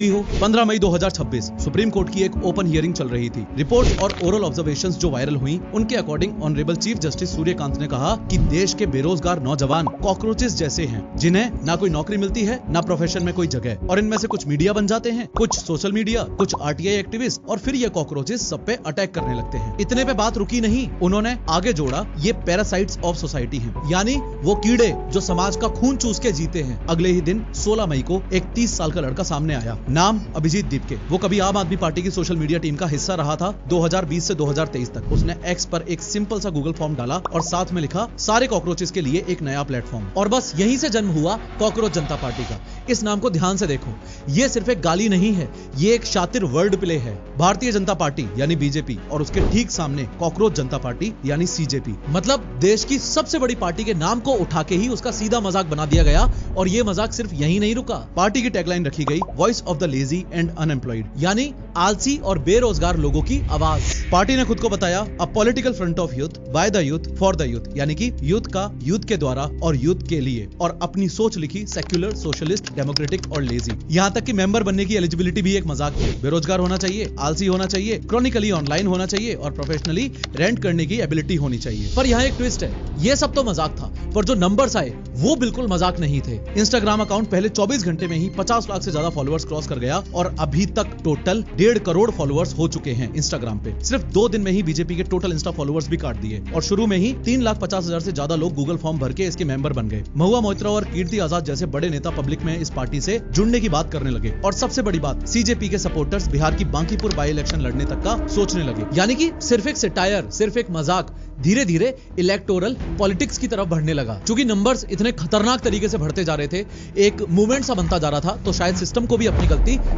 हो 15 मई 2026 supreme court की एक ओपन हियरिंग चल रही थी। रिपोर्ट और ओरल ऑब्जर्वेशंस जो वायरल हुई, उनके according honourable chief justice Suryakant ने कहा कि देश के बेरोजगार नौजवान कॉकरोचेस जैसे हैं, जिन्हें ना कोई नौकरी मिलती है, ना प्रोफेशन में कोई जगह, और इनमें से कुछ मीडिया बन जाते हैं, कुछ सोशल मीडिया, कुछ आरटीआई एक्टिविस्ट, और फिर ये कॉकरोचेस सब पे अटैक करने लगते हैं। इतने पे बात रुकी नहीं, उन्होंने आगे जोड़ा ये पैरासाइट्स ऑफ सोसाइटी हैं, यानी वो कीड़े जो समाज का खून चूस के जीते हैं। अगले ही दिन 16 मई को एक 30 साल का लड़का सामने आया, नाम अभिजीत दीपके। वो कभी आम आदमी पार्टी की सोशल मीडिया टीम का हिस्सा रहा था 2020 से 2023 तक। उसने एक्स पर एक सिंपल सा गूगल फॉर्म डाला और साथ में लिखा सारे कॉकरोचेस के लिए एक नया प्लेटफॉर्म। और बस यहीं से जन्म हुआ कॉकरोच जनता पार्टी का। इस नाम को ध्यान से देखो, ये सिर्फ एक गाली नहीं है, ये एक शातिर वर्ड प्ले है। भारतीय जनता पार्टी यानी बीजेपी और उसके ठीक सामने कॉकरोच जनता पार्टी यानी सीजेपी। मतलब देश की सबसे बड़ी पार्टी के नाम को उठा के ही उसका सीधा मजाक बना दिया गया। और ये मजाक सिर्फ यहीं नहीं रुका, पार्टी की टैगलाइन रखी गई, voice of the lazy and unemployed, यानी आलसी और बेरोजगार लोगों की आवाज। पार्टी ने खुद को बताया a political front of youth, by the youth, for the youth, यानी कि यूथ का यूथ के द्वारा और यूथ के लिए, और अपनी सोच लिखी सेक्युलर, सोशलिस्ट, डेमोक्रेटिक और लेजी। यहाँ तक कि मेंबर बनने की एलिजिबिलिटी भी एक मजाक है। बेरोजगार होना चाहिए, आलसी होना चाहिए, क्रॉनिकली ऑनलाइन होना चाहिए और प्रोफेशनली रेंट करने की एबिलिटी होनी चाहिए। पर यहाँ एक ट्विस्ट है, ये सब तो मजाक था, पर जो नंबर्स आए वो बिल्कुल मजाक नहीं थे। इंस्टाग्राम अकाउंट पहले 24 घंटे में ही 50 लाख से ज्यादा फॉलोअर्स क्रॉस कर गया और अभी तक टोटल 1.5 करोड़ फॉलोअर्स हो चुके हैं इंस्टाग्राम पे। सिर्फ 2 दिन में ही बीजेपी के टोटल इंस्टा फॉलोअर्स भी काट दिए और शुरू में ही 3,50,000 से ज्यादा लोग गूगल फॉर्म भर के इसके मेंबर बन गए। महुआ मोइत्रा और कीर्ति आजाद जैसे बड़े नेता पब्लिक में इस पार्टी से जुड़ने की बात करने लगे। और सबसे बड़ी बात, सीजेपी के सपोर्टर्स बिहार की बांकीपुर बाई इलेक्शन लड़ने तक का सोचने लगे। यानी कि सिर्फ एक सटायर, सिर्फ एक मजाक धीरे धीरे इलेक्टोरल पॉलिटिक्स की तरफ बढ़ने लगा। चूंकि नंबर्स इतने खतरनाक तरीके से बढ़ते जा रहे थे, एक मूवमेंट सा बनता जा रहा था, तो शायद सिस्टम को भी अपनी गलती